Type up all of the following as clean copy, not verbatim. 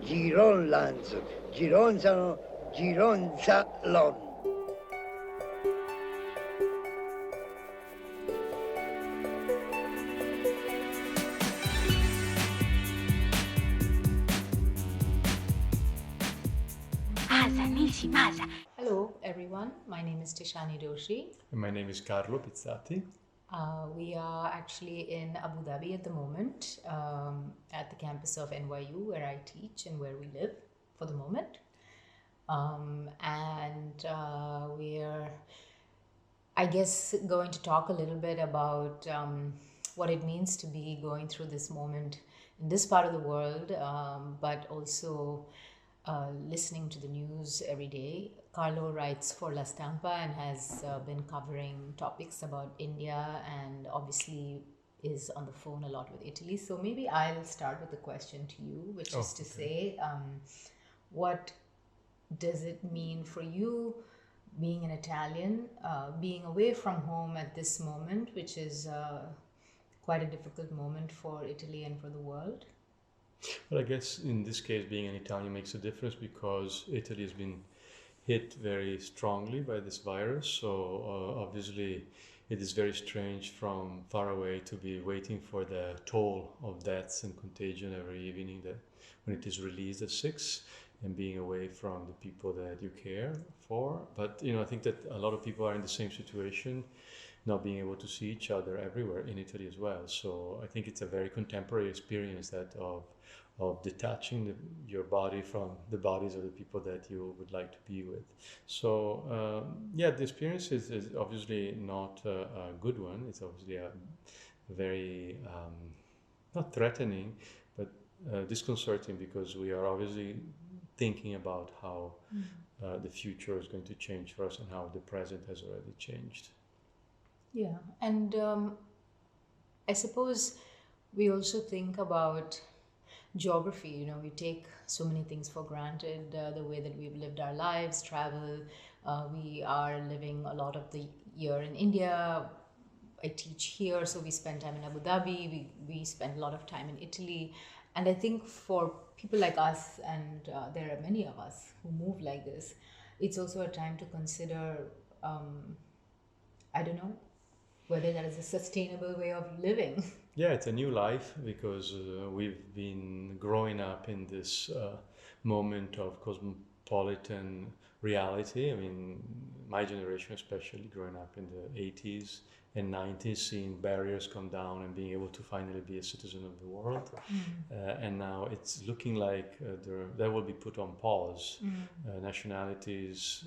Gironlands, Gironzano, Gironzalon. Hello, everyone. My name is Tishani Doshi. And my name is Carlo Pizzati. We are actually in Abu Dhabi at the moment, at the campus of NYU, where I teach and where we live for the moment. And we're, I guess, going to talk a little bit about what it means to be going through this moment in this part of the world, but also listening to the news every day. Carlo writes for La Stampa and has been covering topics about India and obviously is on the phone a lot with Italy. So maybe I'll start with a question to you, which is to say, what does it mean for you being an Italian, being away from home at this moment, which is quite a difficult moment for Italy and for the world? Well, I guess in this case, being an Italian makes a difference because Italy has been hit very strongly by this virus. So obviously, it is very strange from far away to be waiting for the toll of deaths and contagion every evening that when it is released at 6 and being away from the people that you care for. But I think that a lot of people are in the same situation, not being able to see each other everywhere in Italy as well. So I think it's a very contemporary experience that of detaching your body from the bodies of the people that you would like to be with. So yeah, the experience is obviously not a good one. It's obviously a very not threatening, but disconcerting because we are obviously thinking about how the future is going to change for us and how the present has already changed. Yeah, and I suppose we also think about geography. We take so many things for granted, the way that we've lived our lives, travel. We are living a lot of the year in India. I teach here, so we spend time in Abu Dhabi. We spend a lot of time in Italy. And I think for people like us, and there are many of us who move like this, it's also a time to consider, I don't know, whether that is a sustainable way of living. Yeah, it's a new life because we've been growing up in this moment of cosmopolitan reality. I mean, my generation, especially growing up in the 80s and 90s, seeing barriers come down and being able to finally be a citizen of the world. And now it's looking like that will be put on pause. Nationalities,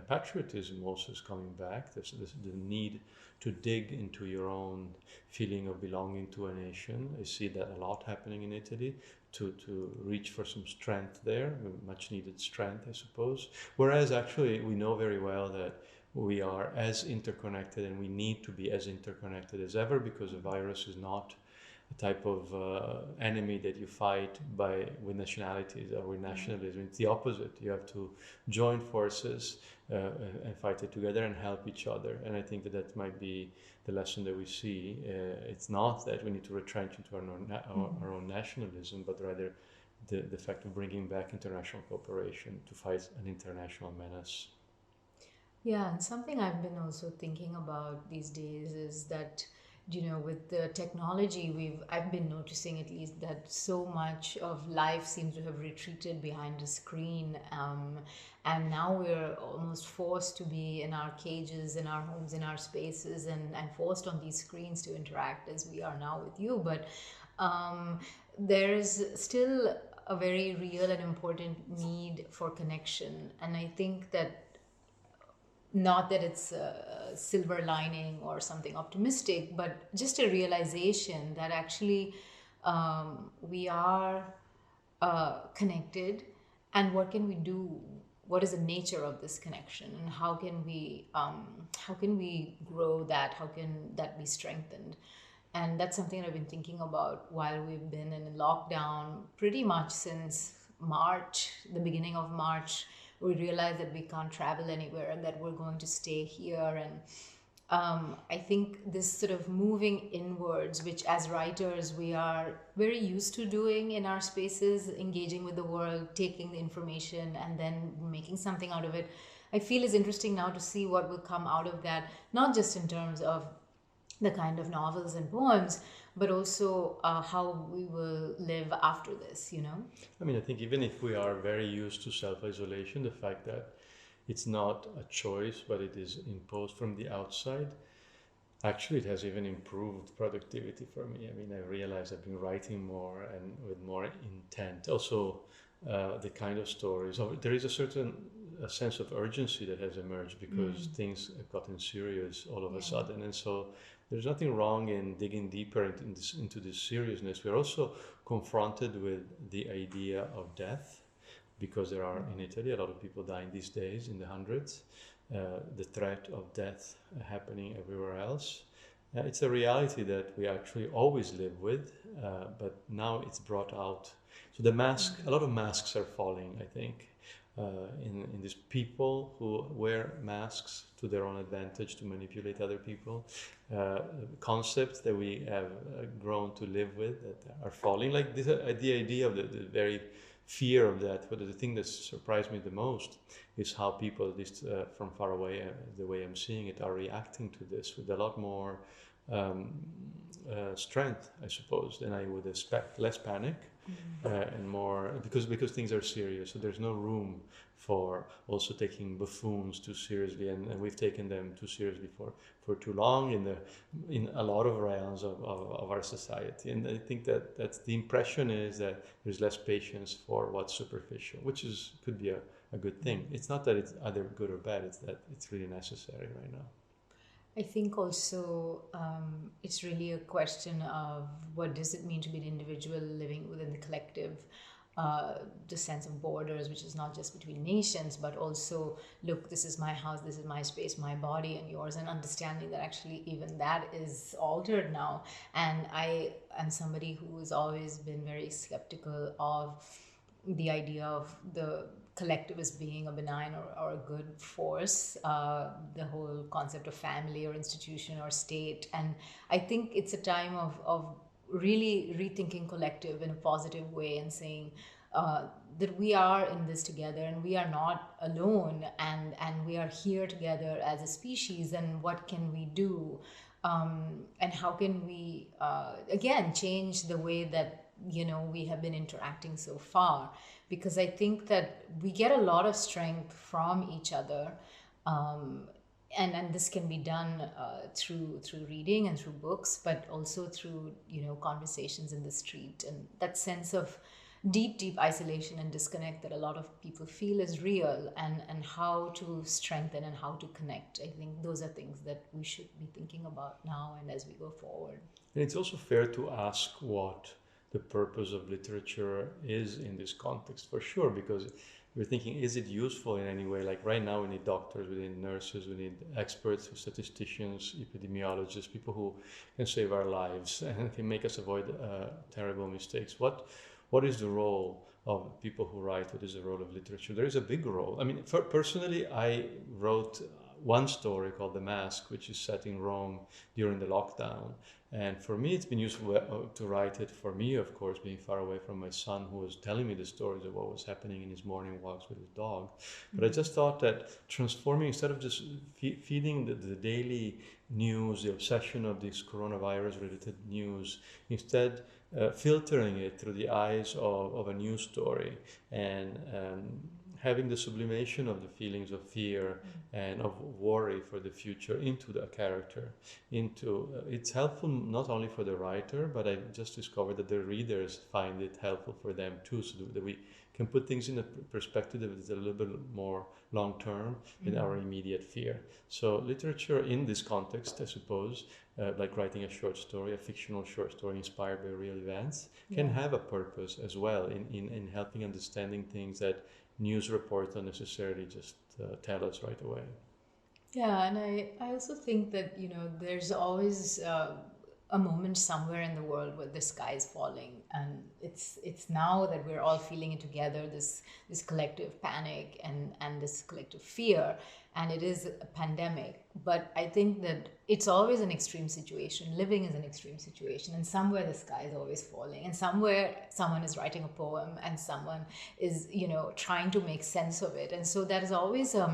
patriotism also is coming back. There's the need to dig into your own feeling of belonging to a nation. I see that a lot happening in Italy to reach for some strength there, much needed strength, I suppose. Whereas actually we know very well that we are as interconnected and we need to be as interconnected as ever because the virus is not a type of enemy that you fight with nationalities or with nationalism. It's the opposite. You have to join forces and fight it together and help each other. And I think that might be the lesson that we see. It's not that we need to retrench into our own nationalism, but rather the fact of bringing back international cooperation to fight an international menace. Yeah, and something I've been also thinking about these days is that, with the technology, I've been noticing at least that so much of life seems to have retreated behind a screen, and now we're almost forced to be in our cages, in our homes, in our spaces, and forced on these screens to interact as we are now with you. But there is still a very real and important need for connection, and I think that not that it's a silver lining or something optimistic, but just a realization that actually we are connected, and what can we do? What is the nature of this connection, and how can we grow that? How can that be strengthened? And that's something I've been thinking about while we've been in lockdown pretty much since March, the beginning of March. We realized that we can't travel anywhere and that we're going to stay here. And I think this sort of moving inwards, which as writers we are very used to doing in our spaces, engaging with the world, taking the information and then making something out of it, I feel is interesting now to see what will come out of that, not just in terms of the kind of novels and poems, but also how we will live after this, you know? I mean, I think even if we are very used to self-isolation, the fact that it's not a choice, but it is imposed from the outside, actually, it has even improved productivity for me. I mean, I realize I've been writing more and with more intent. Also, the kind of stories. There is a certain a sense of urgency that has emerged because things have gotten serious all of a sudden, and so there's nothing wrong in digging deeper into this seriousness. We're also confronted with the idea of death because there are in Italy a lot of people dying these days in the hundreds. The threat of death happening everywhere else. It's a reality that we actually always live with, but now it's brought out. So the mask, a lot of masks are falling, I think, in these people who wear masks to their own advantage to manipulate other people. Concepts that we have grown to live with that are falling, like this, the idea of the very fear of that. But the thing that surprised me the most is how people, at least from far away, the way I'm seeing it, are reacting to this with a lot more strength, I suppose, than I would expect. Less panic and more because things are serious. So there's no room for also taking buffoons too seriously, and we've taken them too seriously for too long in a lot of realms of our society. And I think that's the impression is that there's less patience for what's superficial, which could be a good thing. It's not that it's either good or bad, it's that it's really necessary right now. I think also it's really a question of what does it mean to be an individual living within the collective, the sense of borders, which is not just between nations, but also, look, this is my house, this is my space, my body and yours, and understanding that actually even that is altered now. And I am somebody who has always been very skeptical of the idea of the collective as being a benign or a good force, the whole concept of family or institution or state. And I think it's a time of really rethinking collective in a positive way and saying that we are in this together and we are not alone, and we are here together as a species, and what can we do, and how can we again change the way that we have been interacting so far, because I think that we get a lot of strength from each other, and this can be done through reading and through books, but also through conversations in the street, and that sense of deep isolation and disconnect that a lot of people feel is real, and how to strengthen and how to connect. I think those are things that we should be thinking about now and as we go forward. And it's also fair to ask what the purpose of literature is in this context, for sure, because we're thinking, is it useful in any way? Like right now, we need doctors, we need nurses, we need experts, statisticians, epidemiologists, people who can save our lives and can make us avoid terrible mistakes. What is the role of people who write? What is the role of literature? There is a big role. I mean, personally, I wrote one story called The Mask, which is set in Rome during the lockdown. And for me, it's been useful to write it for me, of course, being far away from my son, who was telling me the stories of what was happening in his morning walks with his dog. But I just thought that transforming, instead of just feeding the daily news, the obsession of this coronavirus-related news, instead filtering it through the eyes of a news story and having the sublimation of the feelings of fear and of worry for the future into the character. It's helpful not only for the writer, but I just discovered that the readers find it helpful for them too, so that we can put things in a perspective that is a little bit more long-term than our immediate fear. So literature in this context, I suppose, like writing a short story, a fictional short story inspired by real events, can have a purpose as well in helping understanding things that news reports don't necessarily just tell us right away. Yeah, and I also think that there's always a moment somewhere in the world where the sky is falling, and it's now that we're all feeling it together, this collective panic and this collective fear, and it is a pandemic. But I think that it's always an extreme situation. Living is an extreme situation, and somewhere the sky is always falling, and somewhere someone is writing a poem, and someone is, trying to make sense of it. And so that is always a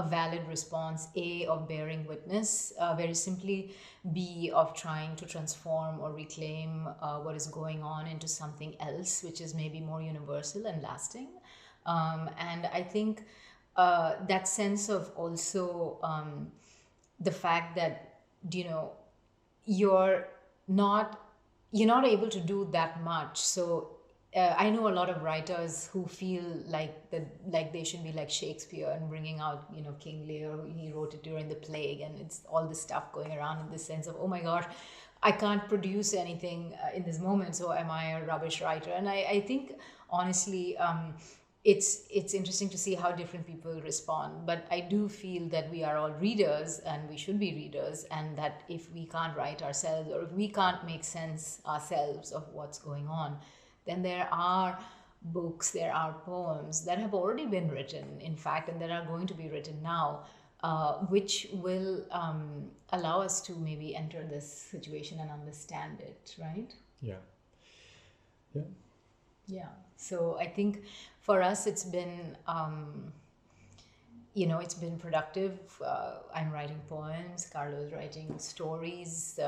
valid response, A, of bearing witness, very simply, B, of trying to transform or reclaim what is going on into something else, which is maybe more universal and lasting. And I think that sense of also the fact that, you're not you're not able to do that much. So I know a lot of writers who feel like they should be like Shakespeare and bringing out, King Lear. He wrote it during the plague, and it's all this stuff going around in this sense of, oh my gosh, I can't produce anything in this moment, so am I a rubbish writer? And I think honestly, it's interesting to see how different people respond. But I do feel that we are all readers, and we should be readers, and that if we can't write ourselves, or if we can't make sense ourselves of what's going on, then there are books, there are poems that have already been written, in fact, and that are going to be written now, which will allow us to maybe enter this situation and understand it, right? Yeah. Yeah. Yeah. So I think for us, it's been, it's been productive. I'm writing poems. Carlo's writing stories.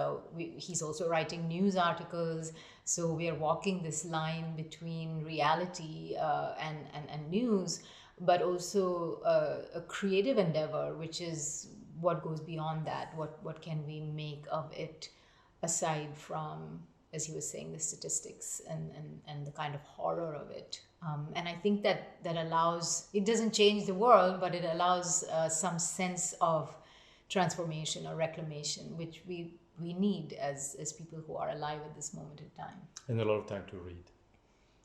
He's also writing news articles. So we are walking this line between reality and news, but also a creative endeavor, which is what goes beyond that. What can we make of it, aside from, as he was saying, the statistics and the kind of horror of it. And I think that allows, it doesn't change the world, but it allows some sense of transformation or reclamation, which we need as people who are alive at this moment in time. And a lot of time to read,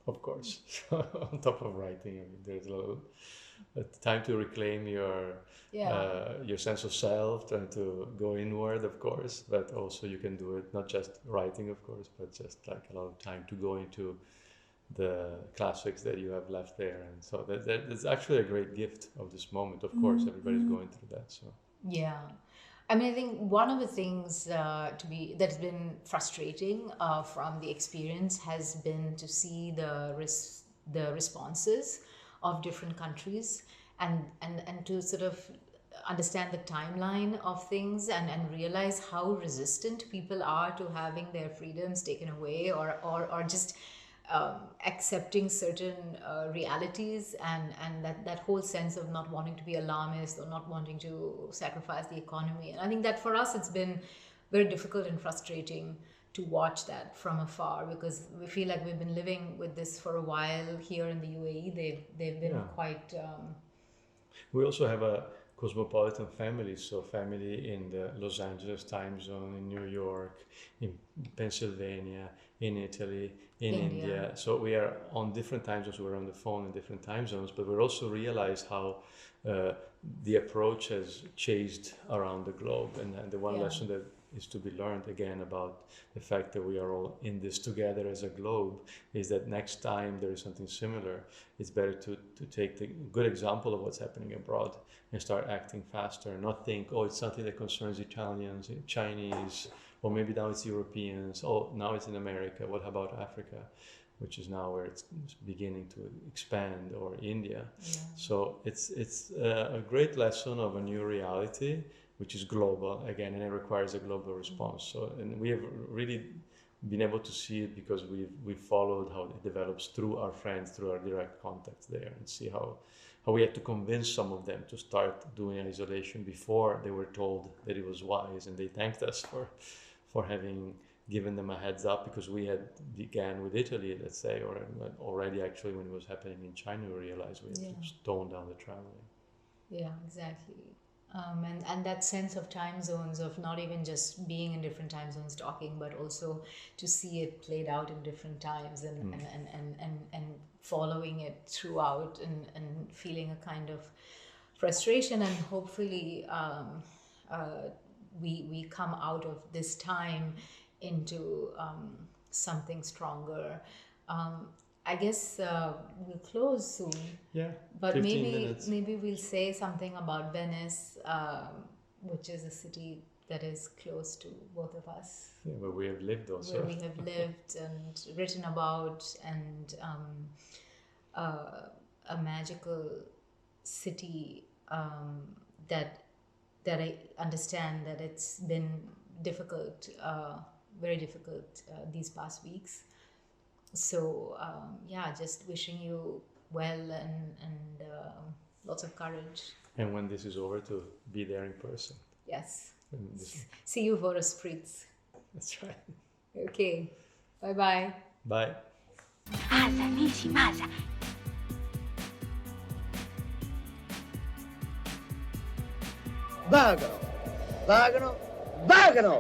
of course. On top of writing, there's a lot of time to reclaim your sense of self, trying to go inward, of course, but also you can do it not just writing, of course, but just like a lot of time to go into the classics that you have left there. And so that's actually a great gift of this moment. Of course, everybody's going through that. So yeah. I mean, I think one of the things that's been frustrating from the experience has been to see the responses of different countries, and to sort of understand the timeline of things, and realize how resistant people are to having their freedoms taken away, or just accepting certain realities, and that whole sense of not wanting to be alarmist or not wanting to sacrifice the economy. And I think that for us it's been very difficult and frustrating to watch that from afar, because we feel like we've been living with this for a while here in the UAE. They've been quite we also have a cosmopolitan family, so family in the Los Angeles time zone, in New York, in Pennsylvania, in Italy, in India. So we are on different time zones, we're on the phone in different time zones, but we also realize how the approach has changed around the globe. And the one lesson that is to be learned again about the fact that we are all in this together as a globe is that next time there is something similar, it's better to take the good example of what's happening abroad and start acting faster, and not think, oh, it's something that concerns Italians, Chinese, or maybe now it's Europeans, oh, now it's in America, what about Africa, which is now where it's beginning to expand, or India. So it's a great lesson of a new reality, which is global again, and it requires a global response. So, and we have really been able to see it because we've followed how it develops through our friends, through our direct contacts there, and see how we had to convince some of them to start doing isolation before they were told that it was wise, and they thanked us for having given them a heads up, because we had began with Italy, let's say, or already actually when it was happening in China, we realized we had to tone down the traveling. Yeah, exactly. And that sense of time zones, of not even just being in different time zones talking, but also to see it played out in different times, and following it throughout, and feeling a kind of frustration. And hopefully we come out of this time into something stronger. I guess we'll close soon, Yeah, but 15 maybe minutes. we'll say something about Venice, which is a city that is close to both of us, Yeah, but we have lived where also. we have lived and written about, and a magical city that I understand that it's been difficult, very difficult these past weeks. So yeah, just wishing you well, and lots of courage. And when this is over, to be there in person. Yes. When this- See you for a spritz. That's right. Okay. Bye bye. Bye. Amici, Masa. Vagano, vagano, vagano!